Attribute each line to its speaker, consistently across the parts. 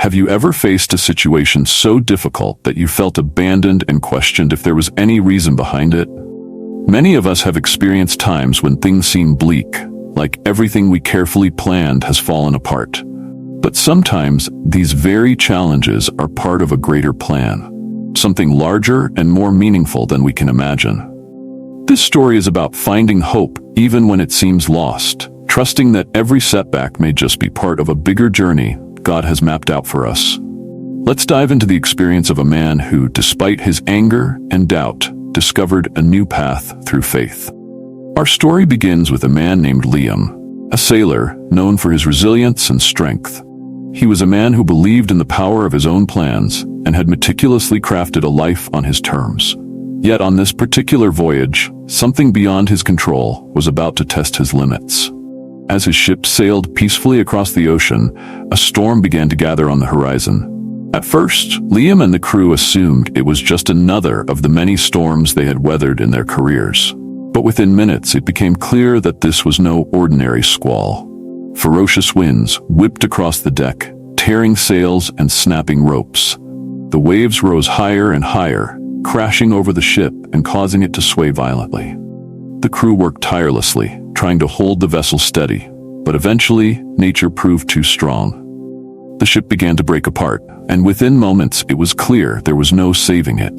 Speaker 1: Have you ever faced a situation so difficult that you felt abandoned and questioned if there was any reason behind it? Many of us have experienced times when things seem bleak, like everything we carefully planned has fallen apart. But sometimes these very challenges are part of a greater plan, something larger and more meaningful than we can imagine. This story is about finding hope even when it seems lost, trusting that every setback may just be part of a bigger journey God has mapped out for us. Let's dive into the experience of a man who, despite his anger and doubt, discovered a new path through faith. Our story begins with a man named Liam, a sailor known for his resilience and strength. He was a man who believed in the power of his own plans and had meticulously crafted a life on his terms. Yet on this particular voyage, something beyond his control was about to test his limits. As his ship sailed peacefully across the ocean, a storm began to gather on the horizon. At first, Liam and the crew assumed it was just another of the many storms they had weathered in their careers. But within minutes, it became clear that this was no ordinary squall. Ferocious winds whipped across the deck, tearing sails and snapping ropes. The waves rose higher and higher, crashing over the ship and causing it to sway violently. The crew worked tirelessly, trying to hold the vessel steady, but eventually, nature proved too strong. The ship began to break apart, and within moments it was clear there was no saving it.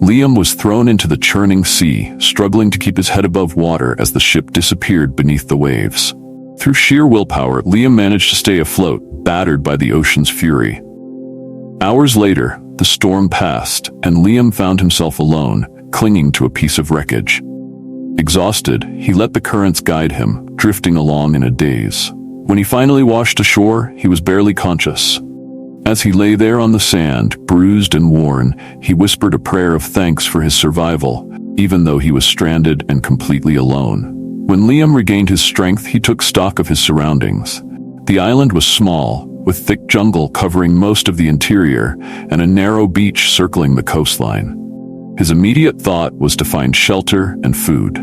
Speaker 1: Liam was thrown into the churning sea, struggling to keep his head above water as the ship disappeared beneath the waves. Through sheer willpower, Liam managed to stay afloat, battered by the ocean's fury. Hours later, the storm passed, and Liam found himself alone, clinging to a piece of wreckage. Exhausted, he let the currents guide him, drifting along in a daze. When he finally washed ashore, he was barely conscious. As he lay there on the sand, bruised and worn, he whispered a prayer of thanks for his survival, even though he was stranded and completely alone. When Liam regained his strength, he took stock of his surroundings. The island was small, with thick jungle covering most of the interior and a narrow beach circling the coastline. His immediate thought was to find shelter and food.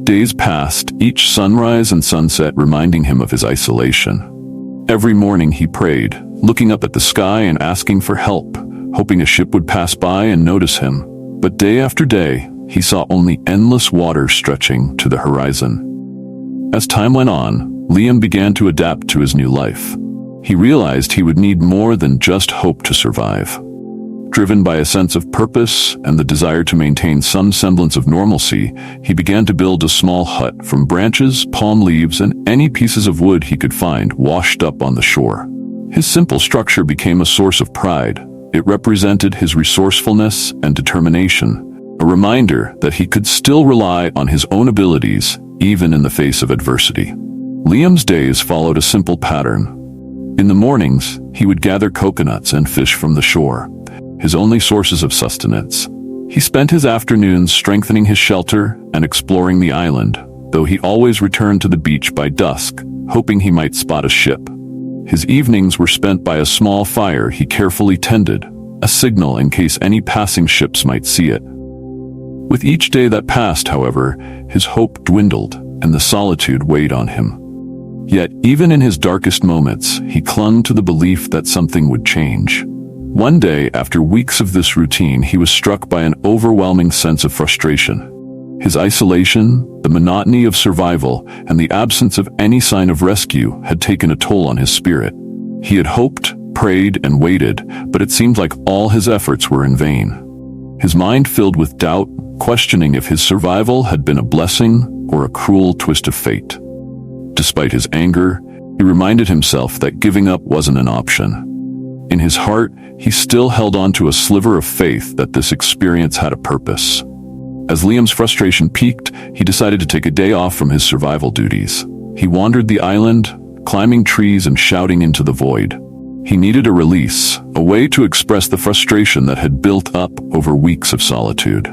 Speaker 1: Days passed, each sunrise and sunset reminding him of his isolation. Every morning he prayed, looking up at the sky and asking for help, hoping a ship would pass by and notice him. But day after day, he saw only endless water stretching to the horizon. As time went on, Liam began to adapt to his new life. He realized he would need more than just hope to survive. Driven by a sense of purpose and the desire to maintain some semblance of normalcy, he began to build a small hut from branches, palm leaves, and any pieces of wood he could find washed up on the shore. His simple structure became a source of pride. It represented his resourcefulness and determination, a reminder that he could still rely on his own abilities, even in the face of adversity. Liam's days followed a simple pattern. In the mornings, he would gather coconuts and fish from the shore, his only sources of sustenance. He spent his afternoons strengthening his shelter and exploring the island, though he always returned to the beach by dusk, hoping he might spot a ship. His evenings were spent by a small fire he carefully tended, a signal in case any passing ships might see it. With each day that passed, however, his hope dwindled and the solitude weighed on him. Yet, even in his darkest moments, he clung to the belief that something would change. One day, after weeks of this routine, he was struck by an overwhelming sense of frustration. His isolation, the monotony of survival, and the absence of any sign of rescue had taken a toll on his spirit. He had hoped, prayed, and waited, but it seemed like all his efforts were in vain. His mind filled with doubt, questioning if his survival had been a blessing or a cruel twist of fate. Despite his anger, he reminded himself that giving up wasn't an option. In his heart, he still held on to a sliver of faith that this experience had a purpose. As Liam's frustration peaked, he decided to take a day off from his survival duties. He wandered the island, climbing trees and shouting into the void. He needed a release, a way to express the frustration that had built up over weeks of solitude.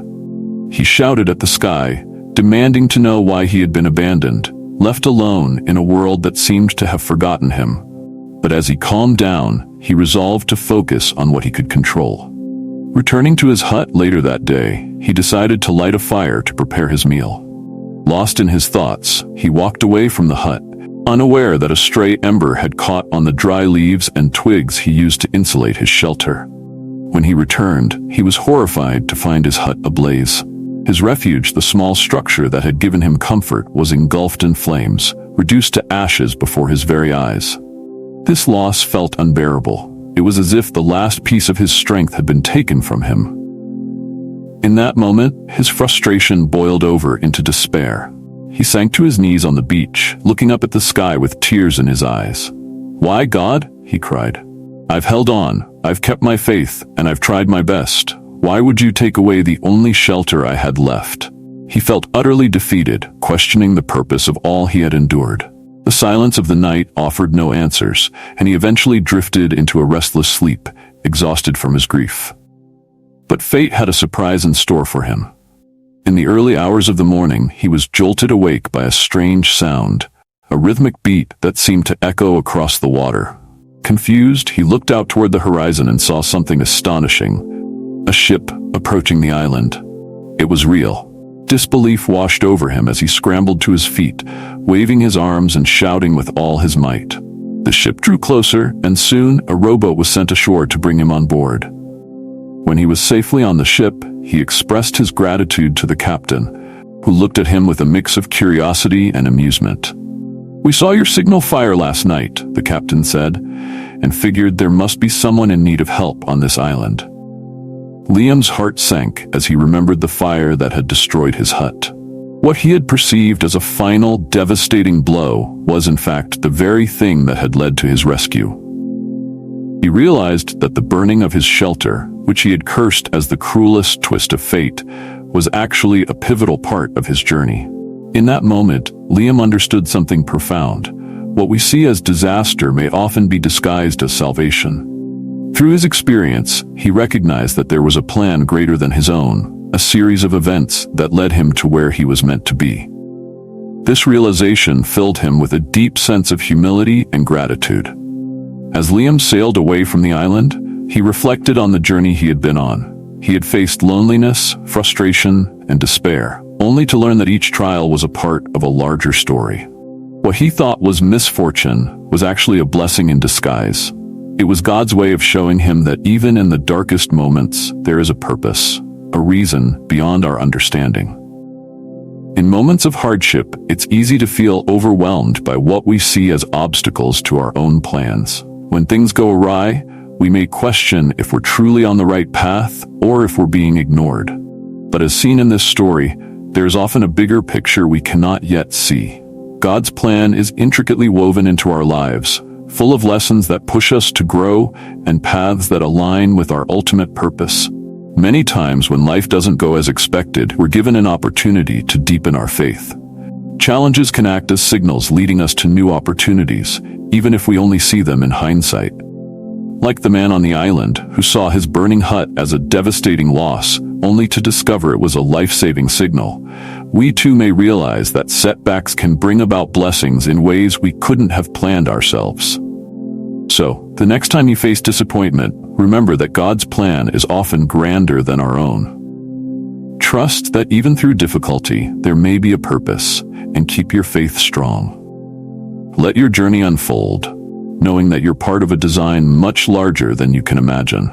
Speaker 1: He shouted at the sky, demanding to know why he had been abandoned, left alone in a world that seemed to have forgotten him. But as he calmed down, he resolved to focus on what he could control. Returning to his hut later that day, he decided to light a fire to prepare his meal. Lost in his thoughts, he walked away from the hut, unaware that a stray ember had caught on the dry leaves and twigs he used to insulate his shelter. When he returned, he was horrified to find his hut ablaze. His refuge, the small structure that had given him comfort, was engulfed in flames, reduced to ashes before his very eyes. This loss felt unbearable. It was as if the last piece of his strength had been taken from him. In that moment, his frustration boiled over into despair. He sank to his knees on the beach, looking up at the sky with tears in his eyes. "Why, God?" he cried. "I've held on, I've kept my faith, and I've tried my best. Why would you take away the only shelter I had left?" He felt utterly defeated, questioning the purpose of all he had endured. The silence of the night offered no answers, and he eventually drifted into a restless sleep, exhausted from his grief. But fate had a surprise in store for him. In the early hours of the morning, he was jolted awake by a strange sound, a rhythmic beat that seemed to echo across the water. Confused, he looked out toward the horizon and saw something astonishing: a ship approaching the island. It was real. Disbelief washed over him as he scrambled to his feet, waving his arms and shouting with all his might. The ship drew closer, and soon a rowboat was sent ashore to bring him on board. When he was safely on the ship, he expressed his gratitude to the captain, who looked at him with a mix of curiosity and amusement. "We saw your signal fire last night," the captain said, and figured there must be someone in need of help on this island. Liam's heart sank as he remembered the fire that had destroyed his hut. What he had perceived as a final, devastating blow was in fact the very thing that had led to his rescue. He realized that the burning of his shelter, which he had cursed as the cruelest twist of fate, was actually a pivotal part of his journey. In that moment, Liam understood something profound. What we see as disaster may often be disguised as salvation. Through his experience, he recognized that there was a plan greater than his own, a series of events that led him to where he was meant to be. This realization filled him with a deep sense of humility and gratitude. As Liam sailed away from the island, he reflected on the journey he had been on. He had faced loneliness, frustration, and despair, only to learn that each trial was a part of a larger story. What he thought was misfortune was actually a blessing in disguise. It was God's way of showing him that even in the darkest moments, there is a purpose, a reason beyond our understanding. In moments of hardship, it's easy to feel overwhelmed by what we see as obstacles to our own plans. When things go awry, we may question if we're truly on the right path or if we're being ignored. But as seen in this story, there's often a bigger picture we cannot yet see. God's plan is intricately woven into our lives, full of lessons that push us to grow and paths that align with our ultimate purpose. Many times when life doesn't go as expected, we're given an opportunity to deepen our faith. Challenges can act as signals leading us to new opportunities, even if we only see them in hindsight. Like the man on the island, who saw his burning hut as a devastating loss, only to discover it was a life-saving signal, we too may realize that setbacks can bring about blessings in ways we couldn't have planned ourselves. So, the next time you face disappointment, remember that God's plan is often grander than our own. Trust that even through difficulty, there may be a purpose, and keep your faith strong. Let your journey unfold, knowing that you're part of a design much larger than you can imagine.